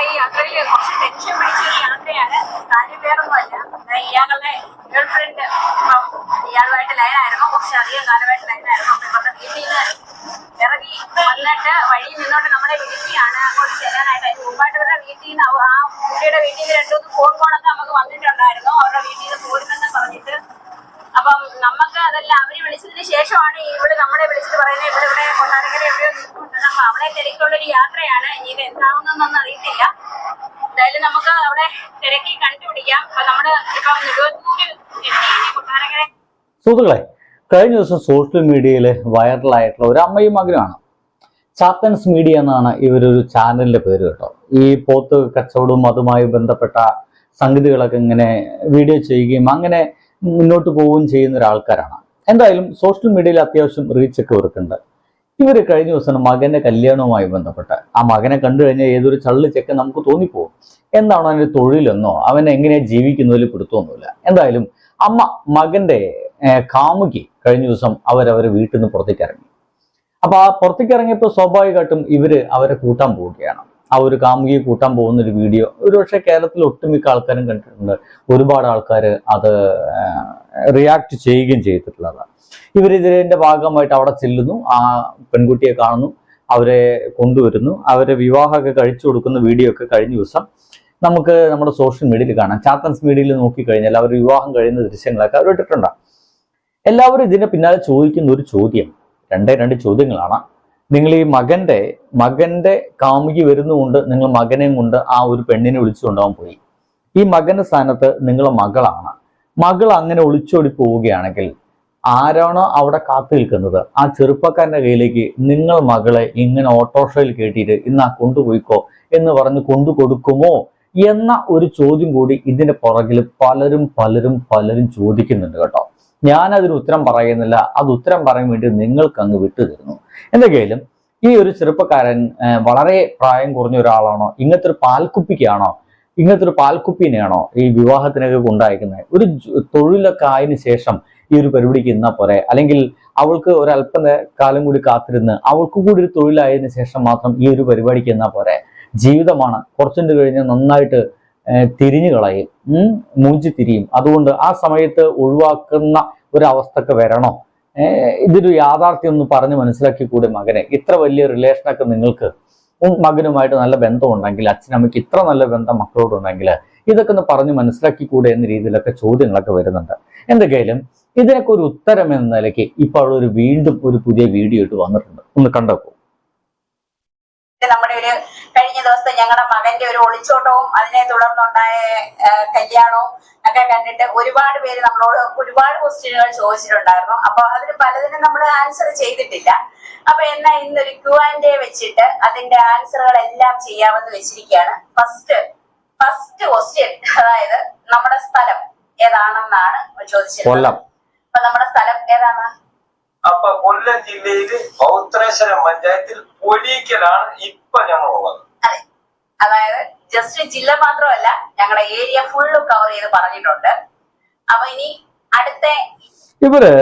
ഈ യാത്രയിൽ കുറച്ച് ടെൻഷൻ പിടിച്ചൊരു യാത്രയാണ്. കാര്യം വേറൊന്നുമല്ല, ഇയാളുടെ ഗേൾ ഫ്രണ്ട് ഇയാളുമായിട്ട് ലൈനായിരുന്നു, കുറച്ച് അധികം കാലമായിട്ട് ലൈനായിരുന്നു. അപ്പൊ ഇവരുടെ വീട്ടിൽ നിന്ന് ഇറങ്ങി വന്നിട്ട് വഴി നിന്നോട്ട് നമ്മളെ വിളിക്കുകയാണ് അങ്ങോട്ട് ചെല്ലാനായിട്ട്. അതിന് മുമ്പായിട്ട് ഇവരുടെ വീട്ടിൽ നിന്ന് ആ കുട്ടിയുടെ വീട്ടിൽ നിന്ന് 2-3 ഫോൺ കോളൊക്കെ നമുക്ക് വന്നിട്ടുണ്ടായിരുന്നു, അവരുടെ വീട്ടിൽ നിന്ന് പോരുമെന്ന് പറഞ്ഞിട്ട്. അപ്പം നമുക്ക് അതെല്ലാം അവര് വിളിച്ചതിന് ശേഷമാണ് ഇവള് നമ്മളെ വിളിച്ചിട്ട് പറയുന്നത് ഇവിടെ കൊട്ടാരക്കര എവിടെയോ നിൽക്കുന്നുണ്ട്. അപ്പൊ അവളെ തിരക്കുള്ളൊരു യാത്രയാണ്. ഇനി ഇത് എന്താവുന്നൊന്നും അറിയത്തില്ല. എന്തായാലും നമുക്ക് അവിടെ തിരക്കി കണ്ടുപിടിക്കാം. അപ്പൊ നമ്മള് ഇപ്പൊ നെടുവത്തൂര് കൊട്ടാരക്കര. സുഹൃത്തുക്കളെ, കഴിഞ്ഞ ദിവസം സോഷ്യൽ മീഡിയയിൽ വൈറലായിട്ടുള്ള ഒരു അമ്മയും മകനുമാണ്. ചാത്തൻസ് മീഡിയ എന്നാണ് ഇവരൊരു ചാനലിന്റെ പേര് കേട്ടോ. ഈ പോത്ത് കച്ചവടവും അതുമായി ബന്ധപ്പെട്ട സംഗതികളൊക്കെ ഇങ്ങനെ വീഡിയോ ചെയ്യുകയും അങ്ങനെ മുന്നോട്ട് പോവുകയും ചെയ്യുന്ന ഒരാൾക്കാരാണ്. എന്തായാലും സോഷ്യൽ മീഡിയയിൽ അത്യാവശ്യം റീച്ചൊക്കെ ഇവർക്കുണ്ട്. ഇവർ കഴിഞ്ഞ ദിവസം മകന്റെ കല്യാണവുമായി ബന്ധപ്പെട്ട് ആ മകനെ കണ്ടു കഴിഞ്ഞാൽ ഏതൊരു ചള്ളി ചെക്കൻ നമുക്ക് തോന്നിപ്പോകും. എന്താണോ അവൻ്റെ തൊഴിലെന്നോ അവൻ എങ്ങനെയാണ് ജീവിക്കുന്നതിൽ പിടുത്തമൊന്നുമില്ല. എന്തായാലും അമ്മ മകന്റെ കാമുകി കഴിഞ്ഞ ദിവസം അവരവരെ വീട്ടിൽ നിന്ന് പുറത്തേക്ക് ഇറങ്ങി. അപ്പൊ ആ പുറത്തേക്ക് ഇറങ്ങിയപ്പോൾ സ്വാഭാവികമായിട്ടും ഇവര് അവരെ കൂട്ടാൻ പോവുകയാണ്. ആ ഒരു കാമുകിയെ കൂട്ടാൻ പോകുന്ന ഒരു വീഡിയോ ഒരുപക്ഷെ കേരളത്തിൽ ഒട്ടുമിക്ക ആൾക്കാരും കണ്ടിട്ടുണ്ട്. ഒരുപാട് ആൾക്കാർ അത് റിയാക്ട് ചെയ്യുകയും ചെയ്തിട്ടുള്ളതാണ്. ഇവരിതിന്റെ ഭാഗമായിട്ട് അവിടെ ചെല്ലുന്നു, ആ പെൺകുട്ടിയെ കാണുന്നു, അവരെ കൊണ്ടുവരുന്നു, അവരെ വിവാഹമൊക്കെ കഴിച്ചു കൊടുക്കുന്ന വീഡിയോ ഒക്കെ കഴിഞ്ഞ ദിവസം നമുക്ക് നമ്മുടെ സോഷ്യൽ മീഡിയയിൽ കാണാം. ചാത്തൻസ് മീഡിയയിൽ നോക്കിക്കഴിഞ്ഞാൽ അവർ വിവാഹം കഴിയുന്ന ദൃശ്യങ്ങളൊക്കെ അവർ ഇട്ടിട്ടുണ്ടാകും. എല്ലാവരും ഇതിന്റെ പിന്നാലെ ചോദിക്കുന്ന ഒരു ചോദ്യം, രണ്ട് ചോദ്യങ്ങളാണ്. നിങ്ങൾ ഈ മകന്റെ കാമുകി വരുന്നുകൊണ്ട് നിങ്ങൾ മകനെയും കൊണ്ട് ആ ഒരു പെണ്ണിനെ വിളിച്ചുകൊണ്ടാവാൻ പോയി. ഈ മകന്റെ സ്ഥാനത്ത് നിങ്ങളെ മകളാണ്. മകൾ അങ്ങനെ ഒളിച്ചോടി പോവുകയാണെങ്കിൽ ആരാണോ അവിടെ കാത്തു നിൽക്കുന്നത് ആ ചെറുപ്പക്കാരന്റെ കയ്യിലേക്ക് നിങ്ങൾ മകളെ ഇങ്ങനെ ഓട്ടോറിക്ഷയിൽ കയറ്റിയിട്ട് ഇന്നാ കൊണ്ടുപോയിക്കോ എന്ന് പറഞ്ഞ് കൊണ്ടു കൊടുക്കുമോ എന്ന ഒരു ചോദ്യം കൂടി ഇതിന്റെ പുറകിൽ പലരും ചോദിക്കുന്നുണ്ട് കേട്ടോ. ഞാനതിന് ഉത്തരം പറയുന്നില്ല, അത് ഉത്തരം പറയാൻ വേണ്ടി നിങ്ങൾക്ക് അങ്ങ് വിട്ടുതരുന്നു. എന്തൊക്കെയായാലും ഈ ഒരു ചെറുപ്പക്കാരൻ വളരെ പ്രായം കുറഞ്ഞ ഒരാളാണോ, ഇങ്ങനത്തെ ഒരു പാൽക്കുപ്പിക്കാണോ, ഇങ്ങനത്തെ ഒരു പാൽക്കുപ്പിനെയാണോ ഈ വിവാഹത്തിനൊക്കെ കൊണ്ടയക്കുന്നത്? ഒരു തൊഴിലൊക്കെ ആയതിനു ശേഷം ഈ ഒരു പരിപാടിക്ക് ഇന്നാ പോരെ, അല്ലെങ്കിൽ അവൾക്ക് ഒരല്പ കാലം കൂടി കാത്തിരുന്ന് അവൾക്ക് കൂടി ഒരു തൊഴിലായതിനു ശേഷം മാത്രം ഈ ഒരു പരിപാടിക്ക് എന്നാ പോരെ? ജീവിതമാണ്, കുറച്ചുകൊണ്ട് കഴിഞ്ഞ് നന്നായിട്ട് തിരിഞ്ഞു കളയും, മൂഞ്ചി തിരിയും. അതുകൊണ്ട് ആ സമയത്ത് ഒഴിവാക്കുന്ന ഒരവസ്ഥക്ക് വരണോ? ഇതൊരു യാഥാർത്ഥ്യം ഒന്ന് പറഞ്ഞ് മനസ്സിലാക്കി കൂടെ മകനെ. ഇത്ര വലിയ റിലേഷനൊക്കെ നിങ്ങൾക്ക് മകനുമായിട്ട് നല്ല ബന്ധമുണ്ടെങ്കിൽ, അച്ഛനമ്മയ്ക്ക് ഇത്ര നല്ല ബന്ധം മക്കളോടുണ്ടെങ്കിൽ ഇതൊക്കെ ഒന്ന് പറഞ്ഞ് മനസ്സിലാക്കി കൂടെ എന്ന രീതിയിലൊക്കെ ചോദ്യങ്ങളൊക്കെ വരുന്നുണ്ട്. എന്തൊക്കെയായാലും ഇതിനൊക്കെ ഒരു ഉത്തരം എന്ന നിലയ്ക്ക് ഇപ്പോൾ വീണ്ടും ഒരു പുതിയ വീഡിയോ ഇട്ട് വന്നിട്ടുണ്ട്. ഒന്ന് കണ്ടേക്കൂ. നമ്മുടെ ഒരു കഴിഞ്ഞ ദിവസത്തെ ഞങ്ങളുടെ മകന്റെ ഒരു ഒളിച്ചോട്ടവും അതിനെ തുടർന്നുണ്ടായ കല്യാണവും ഒക്കെ കണ്ടിട്ട് ഒരുപാട് പേര് നമ്മളോട് ഒരുപാട് ക്വസ്റ്റ്യനുകൾ ചോദിച്ചിട്ടുണ്ടായിരുന്നു. അപ്പൊ അതിന് പലതിനും നമ്മൾ ആൻസർ ചെയ്തിട്ടില്ല. അപ്പൊ എന്നാ ഇന്നൊരു Q&A വെച്ചിട്ട് അതിന്റെ ആൻസറുകളെല്ലാം ചെയ്യാമെന്ന് വെച്ചിരിക്കുകയാണ്. ഫസ്റ്റ് ക്വസ്റ്റ്യൻ, അതായത് നമ്മുടെ സ്ഥലം ഏതാണെന്നാണ് ചോദിച്ചത്. അപ്പൊ നമ്മുടെ സ്ഥലം ഏതാണ്? അപ്പൊ കൊല്ലം ജില്ലയില് പൗത്രേശ്വരം പഞ്ചായത്തിൽ പൊടിക്കലാണ് ഇപ്പൊ ഞങ്ങളുള്ളത്. അതെ, അതായത് ജസ്റ്റ് ജില്ല മാത്രമല്ല ഞങ്ങളുടെ ഏരിയ ഫുള്ള് കവർ ചെയ്ത് പറഞ്ഞിട്ടുണ്ട്. അപ്പൊ ഇനി അടുത്ത ഇവര്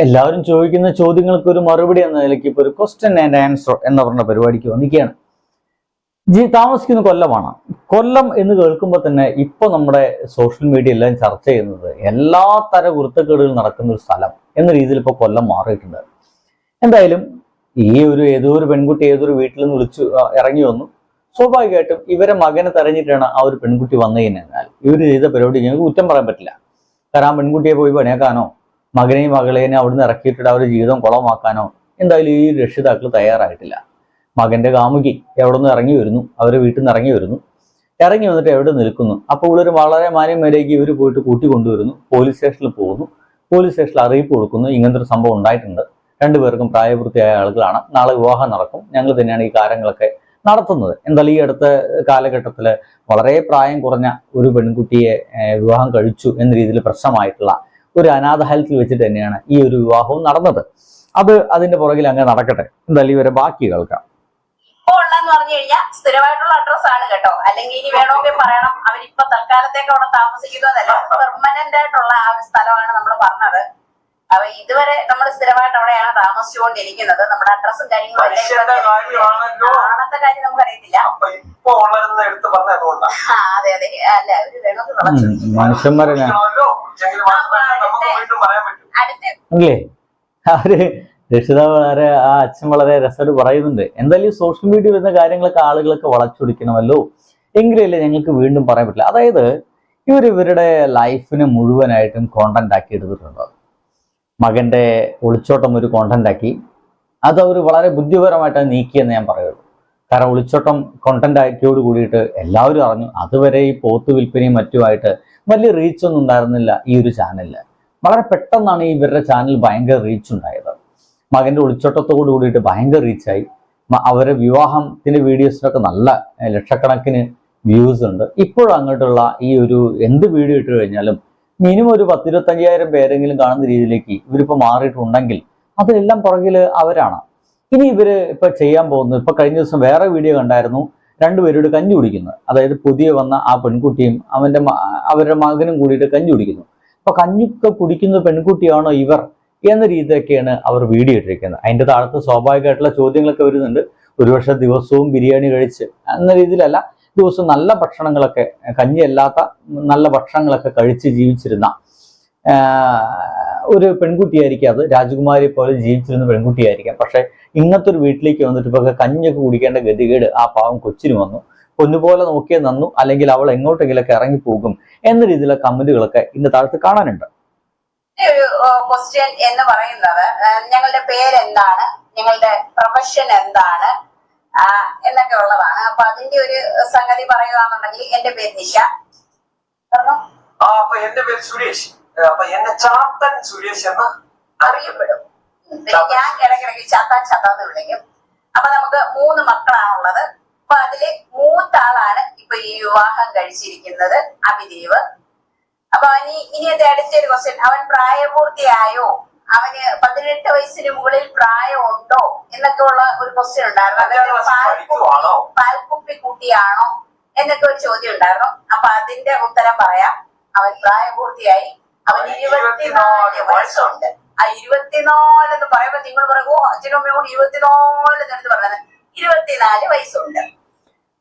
എല്ലാവരും ചോദിക്കുന്ന ചോദ്യങ്ങൾക്ക് ഒരു മറുപടി എന്ന നിലയ്ക്ക് ഇപ്പൊ ഒരു ക്വസ്റ്റ്യൻ ആൻഡ് ആൻസർ എന്ന് പറഞ്ഞ പരിപാടിക്ക് വന്നിരിക്കുകയാണ്. താമസിക്കുന്ന കൊല്ലമാണ്. കൊല്ലം എന്ന് കേൾക്കുമ്പോൾ തന്നെ ഇപ്പൊ നമ്മുടെ സോഷ്യൽ മീഡിയ എല്ലാം ചർച്ച ചെയ്യുന്നത് എല്ലാ തര വൃത്തക്കേടുകൾ നടക്കുന്ന ഒരു സ്ഥലം എന്ന രീതിയിൽ ഇപ്പൊ കൊല്ലം മാറിയിട്ടുണ്ട്. എന്തായാലും ഏതോ ഒരു പെൺകുട്ടി ഏതൊരു വീട്ടിൽ നിന്ന് വിളിച്ചു ഇറങ്ങി വന്നു. സ്വാഭാവികമായിട്ടും ഇവരെ മകനെ തെരഞ്ഞിട്ടാണ് ആ ഒരു പെൺകുട്ടി വന്നു കഴിഞ്ഞാൽ ഇവർ ചെയ്ത പരിപാടി ഞങ്ങൾക്ക് കുറ്റം പറയാൻ പറ്റില്ല. കാരണം ആ പെൺകുട്ടിയെ പോയി പണിയാക്കാനോ മകനെയും മകളേനെ അവിടുന്ന് ഇറക്കിയിട്ടിട്ട് അവരുടെ ജീവിതം കുളമാക്കാനോ എന്തായാലും ഈ രക്ഷിതാക്കൾ തയ്യാറായിട്ടില്ല. മകന്റെ കാമുകി എവിടെ നിന്ന് ഇറങ്ങി വരുന്നു, അവരെ വീട്ടിൽ നിന്ന് ഇറങ്ങി വന്നിട്ട് എവിടെ നിൽക്കുന്നു. അപ്പോൾ ഇവരൊരു വളരെ മാന്യമേലേക്ക് ഇവർ പോയിട്ട് കൂട്ടിക്കൊണ്ടുവരുന്നു. പോലീസ് സ്റ്റേഷനിൽ പോകുന്നു. പോലീസ് സ്റ്റേഷനിൽ അറിയിപ്പ് കൊടുക്കുന്നു, ഇങ്ങനത്തെ ഒരു സംഭവം ഉണ്ടായിട്ടുണ്ട്, രണ്ടുപേർക്കും പ്രായപൂർത്തിയായ ആളുകളാണ്, നാളെ വിവാഹം നടക്കും, ഞങ്ങൾ തന്നെയാണ് ഈ കാര്യങ്ങളൊക്കെ നടത്തുന്നത്. എന്തായാലും ഈ അടുത്ത കാലഘട്ടത്തിൽ വളരെ പ്രായം കുറഞ്ഞ ഒരു പെൺകുട്ടിയെ വിവാഹം കഴിച്ചു എന്ന രീതിയിൽ പ്രശ്നമായിട്ടുള്ള ഒരു അനാഥാലയത്തിൽ വെച്ചിട്ട് തന്നെയാണ് ഈ ഒരു വിവാഹവും നടന്നത്. അതിന്റെ പുറകിൽ അങ്ങ് നടക്കട്ടെ. എന്തായാലും ഇവരെ ബാക്കി കേൾക്കാം. ഉള്ളതെന്ന് പറഞ്ഞു കഴിഞ്ഞാൽ സ്ഥിരമായിട്ടുള്ള അഡ്രസ് ആണ് കേട്ടോ. അല്ലെങ്കിൽ ഇനി വേണമെങ്കിൽ പറയണം അവരിപ്പൊ തൽക്കാലത്തേക്ക് അവിടെ താമസിക്കുന്നതല്ല, പെർമനന്റ് ആയിട്ടുള്ള ആ ഒരു സ്ഥലമാണ് നമ്മൾ പറഞ്ഞത്. അപ്പൊ ഇതുവരെ നമ്മൾ സ്ഥിരമായിട്ട് അവിടെയാണ് താമസിച്ചുകൊണ്ടിരിക്കുന്നത്. നമ്മുടെ അഡ്രസ്സും കാര്യങ്ങളും ആണത്തെ കാര്യം നമുക്ക് അറിയത്തില്ല. ഇപ്പൊ ഉള്ളതെന്ന് എന്ന് എടുത്ത് പറഞ്ഞ അതുകൊണ്ടാണ്. അതെ അതെ അല്ല അവര് വേണമെന്ന് വളച്ചു മനുഷ്യന്മാരെ നമുക്ക് വീണ്ടും പറയാൻ പറ്റും. അടുത്ത അല്ലേ അവര് രക്ഷിതാവ് വളരെ ആ അച്ഛൻ വളരെ രസമായിട്ട് പറയുന്നുണ്ട്. എന്തായാലും ഈ സോഷ്യൽ മീഡിയ വരുന്ന കാര്യങ്ങളൊക്കെ ആളുകളൊക്കെ വളച്ചൊടിക്കണമല്ലോ, എങ്കിലല്ലേ ഞങ്ങൾക്ക് വീണ്ടും പറയാൻ പറ്റില്ല. അതായത് ഇവരുടെ ലൈഫിനെ മുഴുവനായിട്ടും കോണ്ടന്റ് ആക്കി എടുത്തിട്ടുണ്ട്. മകന്റെ ഒളിച്ചോട്ടം ഒരു കോണ്ടന്റ് ആക്കി, അത് അവർ വളരെ ബുദ്ധിപരമായിട്ടാണ് നീക്കിയെന്ന് ഞാൻ പറയുള്ളൂ. കാരണം ഒളിച്ചോട്ടം കോണ്ടന്റ് ആക്കിയോട് കൂടിയിട്ട് എല്ലാവരും അറിഞ്ഞു. അതുവരെ ഈ പോത്ത് വിൽപ്പനയും മറ്റുമായിട്ട് വലിയ റീച്ച് ഒന്നും ഉണ്ടായിരുന്നില്ല ഈ ഒരു ചാനലില്. വളരെ പെട്ടെന്നാണ് ഇവരുടെ ചാനൽ ഭയങ്കര റീച്ച് ഉണ്ടായത്. മകന്റെ ഒളിച്ചോട്ടത്തോട് കൂടിയിട്ട് ഭയങ്കര റീച്ചായി. അവരെ വിവാഹത്തിന്റെ വീഡിയോസിനൊക്കെ നല്ല ലക്ഷക്കണക്കിന് വ്യൂസ് ഉണ്ട്. ഇപ്പോഴും അങ്ങോട്ടുള്ള ഈ ഒരു എന്ത് വീഡിയോ ഇട്ട് കഴിഞ്ഞാലും മിനിമം ഒരു 10-25,000 പേരെങ്കിലും കാണുന്ന രീതിയിലേക്ക് ഇവരിപ്പോൾ മാറിയിട്ടുണ്ടെങ്കിൽ അതിലെല്ലാം പുറകില് അവരാണ്. ഇനി ഇവര് ഇപ്പൊ ചെയ്യാൻ പോകുന്നത്, ഇപ്പൊ കഴിഞ്ഞ ദിവസം വേറെ വീഡിയോ കണ്ടായിരുന്നു, രണ്ടുപേരോട് കഞ്ഞി കുടിക്കുന്നത്. അതായത് പുതിയ വന്ന ആ പെൺകുട്ടിയും അവരുടെ മകനും കൂടിയിട്ട് കഞ്ഞി കുടിക്കുന്നു. അപ്പൊ കഞ്ഞിക്ക് കുടിക്കുന്ന പെൺകുട്ടിയാണോ ഇവർ എന്ന രീതിയിലൊക്കെയാണ് അവർ വീഡിയോ ഇട്ടിരിക്കുന്നത്. അതിന്റെ താഴത്ത് സ്വാഭാവികമായിട്ടുള്ള ചോദ്യങ്ങളൊക്കെ വരുന്നുണ്ട്. ഒരുപക്ഷെ ദിവസവും ബിരിയാണി കഴിച്ച് എന്ന രീതിയിലല്ല, ദിവസവും നല്ല ഭക്ഷണങ്ങളൊക്കെ, കഞ്ഞിയല്ലാത്ത നല്ല ഭക്ഷണങ്ങളൊക്കെ കഴിച്ച് ജീവിച്ചിരുന്ന ഒരു പെൺകുട്ടിയായിരിക്കും. അത് രാജകുമാരി പോലെ ജീവിച്ചിരുന്ന പെൺകുട്ടിയായിരിക്കാം. പക്ഷെ ഇങ്ങനത്തെ ഒരു വീട്ടിലേക്ക് വന്നിട്ട് ഇപ്പൊ കഞ്ഞിയൊക്കെ കുടിക്കേണ്ട ഗതികേട് ആ പാവം കൊച്ചിന് വന്നു. പൊന്നുപോലെ നോക്കിയേ നന്നു, അല്ലെങ്കിൽ അവൾ എങ്ങോട്ടെങ്കിലൊക്കെ ഇറങ്ങിപ്പോകും എന്ന രീതിയിലുള്ള കമന്റുകളൊക്കെ ഇന്ന് താഴത്ത് കാണാനുണ്ട്. ഒരു ക്വസ്റ്റ്യൻ എന്ന് പറയുന്നത് ഞങ്ങളുടെ പേരെന്താണ്, ഞങ്ങളുടെ പ്രൊഫഷൻ എന്താണ് എന്നൊക്കെ ഉള്ളതാണ്. അപ്പൊ അതിന്റെ ഒരു സംഗതി പറയുകയാണെന്നുണ്ടെങ്കിൽ എന്റെ പേര് നിഷ. അപ്പൊ എന്റെ പേര് സുരേഷ്. അപ്പൊ എന്നെ ചാത്തൻ സുരേഷ് എന്ന് അറിയപ്പെടും. ഞാൻ ഇടയ്ക്കിടയ്ക്ക് ചാത്താന്ന് വിളിക്കും. അപ്പൊ നമുക്ക് 3 മക്കളാണുള്ളത്. അപ്പൊ അതില് മൂത്ത ആളാണ് ഇപ്പൊ ഈ വിവാഹം കഴിച്ചിരിക്കുന്നത്, അഭിദേവ്. അപ്പൊ ഇനി അടുത്തൊരു ക്വസ്റ്റ്യൻ, അവൻ പ്രായപൂർത്തിയായോ, അവന് 18 വയസ്സിന് മുകളിൽ പ്രായമുണ്ടോ എന്നൊക്കെ ഉള്ള ഒരു ക്വസ്റ്റ്യൻ ഉണ്ടായിരുന്നു. പാൽക്കുപ്പി കുട്ടിയാണോ എന്നൊക്കെ ഒരു ചോദ്യം ഉണ്ടായിരുന്നു. അപ്പൊ അതിന്റെ ഉത്തരം പറയാം. അവൻ പ്രായപൂർത്തിയായി. അവൻ 24 വയസ്സുണ്ട്. ആ 24 എന്ന് പറയുമ്പോ നിങ്ങൾ പറയും, ഓ അച്ഛനും അമ്മയും കൂടി 24 എന്ന് പറഞ്ഞത് 24 വയസ്സുണ്ട്.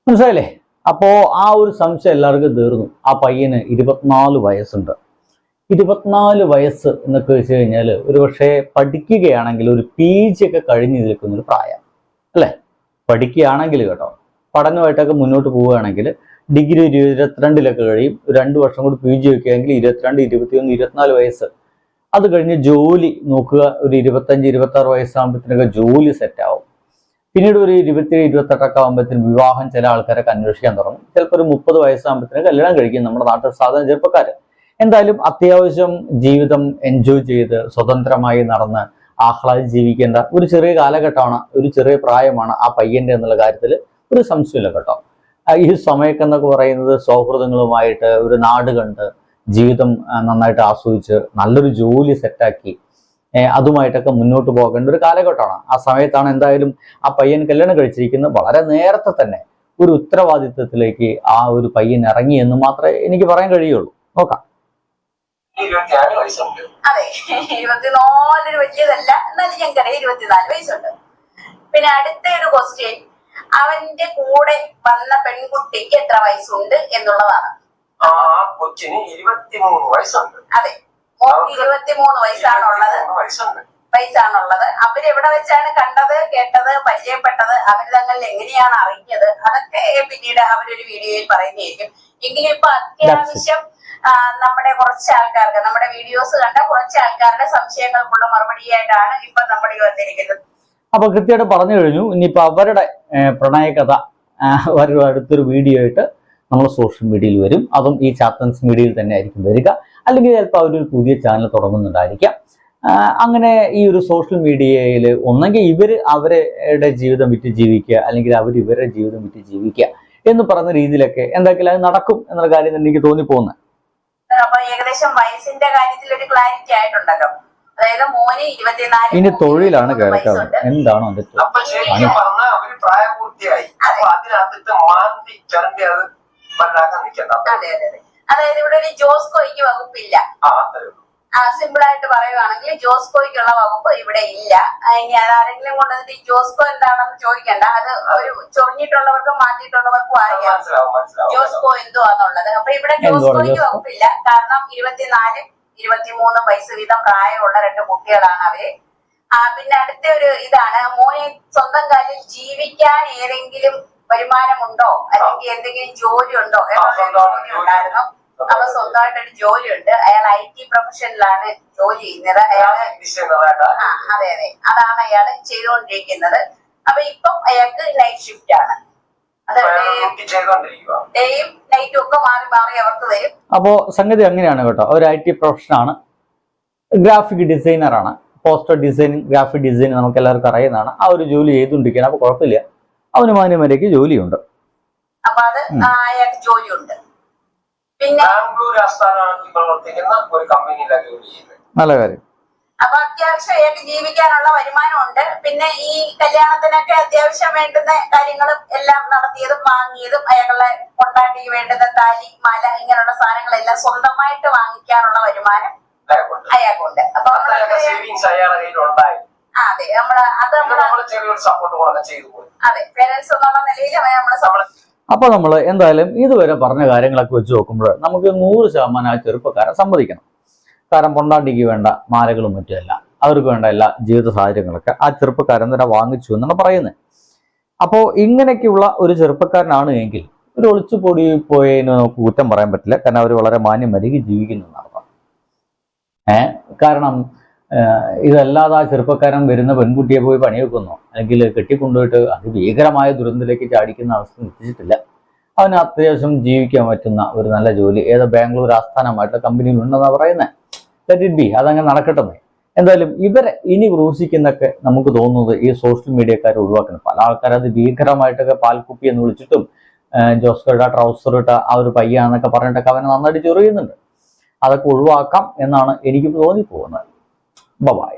മനസ്സിലായില്ലേ? അപ്പോ ആ ഒരു സംശയം എല്ലാവർക്കും തീർന്നു. ആ പയ്യന് 24 വയസ്സുണ്ട്. 24 വയസ്സ് എന്നൊക്കെ വെച്ച് കഴിഞ്ഞാൽ ഒരു പക്ഷേ പഠിക്കുകയാണെങ്കിൽ ഒരു PG ഒക്കെ കഴിഞ്ഞ് നിൽക്കുന്ന ഒരു പ്രായം അല്ലേ? പഠിക്കുകയാണെങ്കിൽ കേട്ടോ, പഠനമായിട്ടൊക്കെ മുന്നോട്ട് പോവുകയാണെങ്കിൽ ഡിഗ്രി 22-ലൊക്കെ കഴിയും. 2 വർഷം കൂടി PG ഒക്കെ ആണെങ്കിൽ 22, 21, 24 വയസ്സ്. അത് കഴിഞ്ഞ് ജോലി നോക്കുക. ഒരു 25, 26 വയസ്സാകുമ്പോഴത്തേനൊക്കെ ജോലി സെറ്റാവും. പിന്നീട് ഒരു 27, 28 ആകുമ്പോഴത്തേനും വിവാഹം ചില ആൾക്കാരൊക്കെ അന്വേഷിക്കാൻ തുടങ്ങും. ചിലപ്പോൾ ഒരു 30 വയസ്സാകുമ്പോഴത്തേനും കല്യാണം കഴിക്കും നമ്മുടെ നാട്ടിൽ സാധാരണ ചെറുപ്പക്കാര്. എന്തായാലും അത്യാവശ്യം ജീവിതം എൻജോയ് ചെയ്ത് സ്വതന്ത്രമായി നടന്ന് ആഹ്ലാദം ജീവിക്കേണ്ട ഒരു ചെറിയ കാലഘട്ടമാണ്, ഒരു ചെറിയ പ്രായമാണ് ആ പയ്യന്റെ എന്നുള്ള കാര്യത്തിൽ ഒരു സംശയമില്ല കേട്ടോ. ഈ സമയമൊക്കെ എന്നൊക്കെ പറയുന്നത് സൗഹൃദങ്ങളുമായിട്ട് ഒരു നാട് കണ്ട് ജീവിതം നന്നായിട്ട് ആസ്വദിച്ച് നല്ലൊരു ജോലി സെറ്റാക്കി അതുമായിട്ടൊക്കെ മുന്നോട്ട് പോകേണ്ട ഒരു കാലഘട്ടമാണ്. ആ സമയത്താണ് എന്തായാലും ആ പയ്യൻ കല്യാണം കഴിച്ചിരിക്കുന്നത്. വളരെ നേരത്തെ തന്നെ ഒരു ഉത്തരവാദിത്വത്തിലേക്ക് ആ ഒരു പയ്യൻ ഇറങ്ങി എന്ന് മാത്രമേ എനിക്ക് പറയാൻ കഴിയുള്ളൂ. നോക്കാം. 24 വയസ്സുണ്ട്. അതെ, 24 വലിയതല്ല, എന്നാലും ഞങ്ങൾക്കറിയാം 24 വയസ്സുണ്ട്. പിന്നെ അടുത്ത ഒരു ക്വസ്റ്റ്യൻ, അവന്റെ കൂടെ വന്ന പെൺകുട്ടിക്ക് എത്ര വയസ്സുണ്ട് എന്നുള്ളതാണ്. ആ കൊച്ചിന് 23 വയസ്സുണ്ട്. അതെ, 23 വയസ്സാണുള്ളത്. അവരെവിടെ വെച്ചാണ് കണ്ടത്, കേട്ടത്, പരിചയപ്പെട്ടത്, അവര് തങ്ങളിൽ എങ്ങനെയാണ് അറിഞ്ഞത്, അതൊക്കെ പിന്നീട് അവരൊരു വീഡിയോയിൽ പറയുന്നതായിരിക്കും. എങ്കിലും ഇപ്പൊ അത്യാവശ്യം നമ്മുടെ കുറച്ച് ആൾക്കാർക്ക്, നമ്മുടെ വീഡിയോസ് കണ്ട കുറച്ച് ആൾക്കാരുടെ സംശയങ്ങൾക്കുള്ള മറുപടിയായിട്ടാണ് ഇപ്പൊ നമ്മൾ വന്നിരിക്കുന്നത്. അപ്പൊ കൃത്യമായിട്ട് പറഞ്ഞു കഴിഞ്ഞു. ഇനിയിപ്പോ അവരുടെ പ്രണയകഥ അവരുടെ അടുത്തൊരു വീഡിയോ ആയിട്ട് നമ്മൾ സോഷ്യൽ മീഡിയയിൽ വരും. അതും ഈ ചാത്തൻസ് മീഡിയയിൽ തന്നെ ആയിരിക്കും വരിക. അല്ലെങ്കിൽ ചിലപ്പോൾ അവരൊരു പുതിയ ചാനൽ തുടങ്ങുന്നുണ്ടായിരിക്കാം. അങ്ങനെ ഈ ഒരു സോഷ്യൽ മീഡിയയിൽ ഒന്നെങ്കിൽ ഇവർ അവരുടെ ജീവിതം വിറ്റ് ജീവിക്കുക, അല്ലെങ്കിൽ അവർ ഇവരുടെ ജീവിതം വിറ്റ് ജീവിക്കുക എന്ന് പറയുന്ന രീതിയിലൊക്കെ എന്തെങ്കിലും അത് നടക്കും എന്നുള്ള കാര്യം തന്നെ എനിക്ക് തോന്നിപ്പോകുന്നത്. അപ്പൊ ഏകദേശം വയസ്സിന്റെ കാര്യത്തിൽ ഒരു ക്ലാരിറ്റി ആയിട്ടുണ്ടല്ലോ. അതായത് മോന് 24, ഇനി തൊഴിലാണ് കേൾക്കാറ് എന്താണോ അതിന്റെ അപ്പൊ ശരിക്കും പറഞ്ഞാൽ അവര് പ്രായപൂർത്തിയായി. അപ്പൊ അതിനകത്ത് മാന്തി ചരണ്ടി അത് മനസ്സിലാക്കാൻ നിൽക്കണ്ട. അതെ അതെ അതെ. അതായത് ഇവിടെ ഒരു ജോസ്കോയ്ക്ക് വകുപ്പില്ല. സിമ്പിൾ ആയിട്ട് പറയുവാണെങ്കിൽ ജോസ്കോയ്ക്കുള്ള വകുപ്പ് ഇവിടെ ഇല്ല. ഇനി ആരെങ്കിലും കൊണ്ടുവന്നിട്ട് ഈ ജോസ്കോ എന്താണെന്ന് ചോദിക്കണ്ട. അത് ഒരു ചൊറിഞ്ഞിട്ടുള്ളവർക്കും മാറ്റിയിട്ടുള്ളവർക്കും അറിയാം ജോസ്കോ എന്തുവാന്നുള്ളത്. അപ്പൊ ഇവിടെ ജോസ്കോയ്ക്ക് വകുപ്പില്ല. കാരണം 24, 23 വയസ്സ് വീതം പ്രായമുള്ള 2 കുട്ടികളാണ് അവര്. പിന്നെ അടുത്ത ഒരു ഇതാണ്, മോനെ സ്വന്തം കാലിൽ ജീവിക്കാൻ ഏതെങ്കിലും വരുമാനമുണ്ടോ അല്ലെങ്കിൽ എന്തെങ്കിലും ജോലി ഉണ്ടോ എന്നൊരു ജോലി ഉണ്ടായിരുന്നു. അപ്പൊ സ്വന്തമായിട്ടൊരു ജോലിയുണ്ട്. അയാൾ IT പ്രൊഫഷനിലാണ് ജോലി ചെയ്യുന്നത്. അയാള് അതെ അതെ, അതാണ് അയാള് ചെയ്തുകൊണ്ടിരിക്കുന്നത്. അപ്പൊ ഇപ്പം അയാൾക്ക് നൈറ്റ് ഷിഫ്റ്റ് ആണ്. അത് ഡേയും നൈറ്റും ഒക്കെ മാറി മാറി അവർക്ക് വരും. അപ്പോ സംഗതി അങ്ങനെയാണ് കേട്ടോ. ഒരു IT പ്രൊഫഷനാണ്, ഗ്രാഫിക് ഡിസൈനറാണ്. പോസ്റ്റർ ഡിസൈനിങ്, ഗ്രാഫിക് ഡിസൈൻ നമുക്ക് എല്ലാവർക്കും അറിയുന്നതാണ്. ആ ഒരു ജോലി ചെയ്തുകൊണ്ടിരിക്കുകയാണ്. അപ്പൊ കുഴപ്പമില്ല, അവന് മാന്യമരയ്ക്ക് ജോലിയുണ്ട്. അപ്പൊ അത് അയാൾക്ക് ജോലിയുണ്ട്. പിന്നെ ബാംഗ്ലൂർ ആസ്ഥാനമാക്കി പ്രവർത്തിക്കുന്ന ഒരു കമ്പനിയിലാണ് ജോലി ചെയ്യുന്നത്. നല്ല കാര്യം. അപ്പൊ അത്യാവശ്യം അയാൾക്ക് ജീവിക്കാനുള്ള വരുമാനമുണ്ട്. പിന്നെ ഈ കല്യാണത്തിനൊക്കെ അത്യാവശ്യം വേണ്ടുന്ന കാര്യങ്ങളും എല്ലാം നടത്തിയതും വാങ്ങിയതും അയാളുടെ കൊണ്ടാട്ടിക്ക് വേണ്ടുന്ന താലി, മാല ഇങ്ങനെയുള്ള സാധനങ്ങളെല്ലാം സ്വന്തമായിട്ട് വാങ്ങിക്കാനുള്ള വരുമാനം അയാൾക്കുണ്ട്. അപ്പൊ സേവിങ്സ് അയാളുടെ കയ്യിൽ ഉണ്ടായിരുന്നു. അതെ, നമ്മള് ചെറിയൊരു സപ്പോർട്ട് കൂടെ ചെയ്തു പോയി. അതെ, പേരൻസ് എന്നുള്ള നിലയിൽ നമ്മള് അപ്പൊ നമ്മൾ എന്തായാലും ഇതുവരെ പറഞ്ഞ കാര്യങ്ങളൊക്കെ വെച്ച് നോക്കുമ്പോൾ നമുക്ക് 100% ആ ചെറുപ്പക്കാരെ സമ്മതിക്കണം. കാരണം പൊണ്ടാട്ടിക്ക് വേണ്ട മാലകളും മറ്റുമല്ല, അവർക്ക് വേണ്ട എല്ലാ ജീവിത സാഹചര്യങ്ങളൊക്കെ ആ ചെറുപ്പക്കാരൻ തന്നെ വാങ്ങിച്ചു എന്നാണ് പറയുന്നത്. അപ്പോൾ ഇങ്ങനെയൊക്കെയുള്ള ഒരു ചെറുപ്പക്കാരനാണ് എങ്കിൽ ഒരു ഒളിച്ചുപൊടി പോയതിന് നമുക്ക് കുറ്റം പറയാൻ പറ്റില്ല. കാരണം അവർ വളരെ മാന്യമരികി ജീവിക്കുന്നു എന്നർത്ഥം. കാരണം ഇതല്ലാതെ ആ ചെറുപ്പക്കാരൻ വരുന്ന പെൺകുട്ടിയെ പോയി പണി വെക്കുന്നു, അല്ലെങ്കിൽ കെട്ടിക്കൊണ്ടുപോയിട്ട് അതിഭീകരമായ ദുരന്തത്തിലേക്ക് ചാടിക്കുന്ന അവസ്ഥ എത്തിച്ചിട്ടില്ല. അവന് അത്യാവശ്യം ജീവിക്കാൻ പറ്റുന്ന ഒരു നല്ല ജോലി ഏതോ ബാംഗ്ലൂർ ആസ്ഥാനമായിട്ടുള്ള കമ്പനിയിൽ ഉണ്ടെന്നാണ് പറയുന്നത്. ലെറ്റ് ഇറ്റ് ബി, അതങ്ങനെ നടക്കട്ടെ. എന്തായാലും ഇവരെ ഇനി ക്രൂശിക്കുന്നൊക്കെ നമുക്ക് തോന്നുന്നത് ഈ സോഷ്യൽ മീഡിയക്കാരെ ഒഴിവാക്കണം. പല ആൾക്കാരും അത് ഭീകരമായിട്ടൊക്കെ പാൽക്കുപ്പി എന്ന് വിളിച്ചിട്ടും ജോസ്കോയുടെ ട്രൗസർ ഇട്ട ആ ഒരു പയ്യാന്നൊക്കെ പറഞ്ഞിട്ടൊക്കെ അവനെ നന്നായിട്ട് ചൊറിയുന്നുണ്ട്. അതൊക്കെ ഒഴിവാക്കാം എന്നാണ് എനിക്ക് തോന്നിപ്പോകുന്നത്. ബൈ.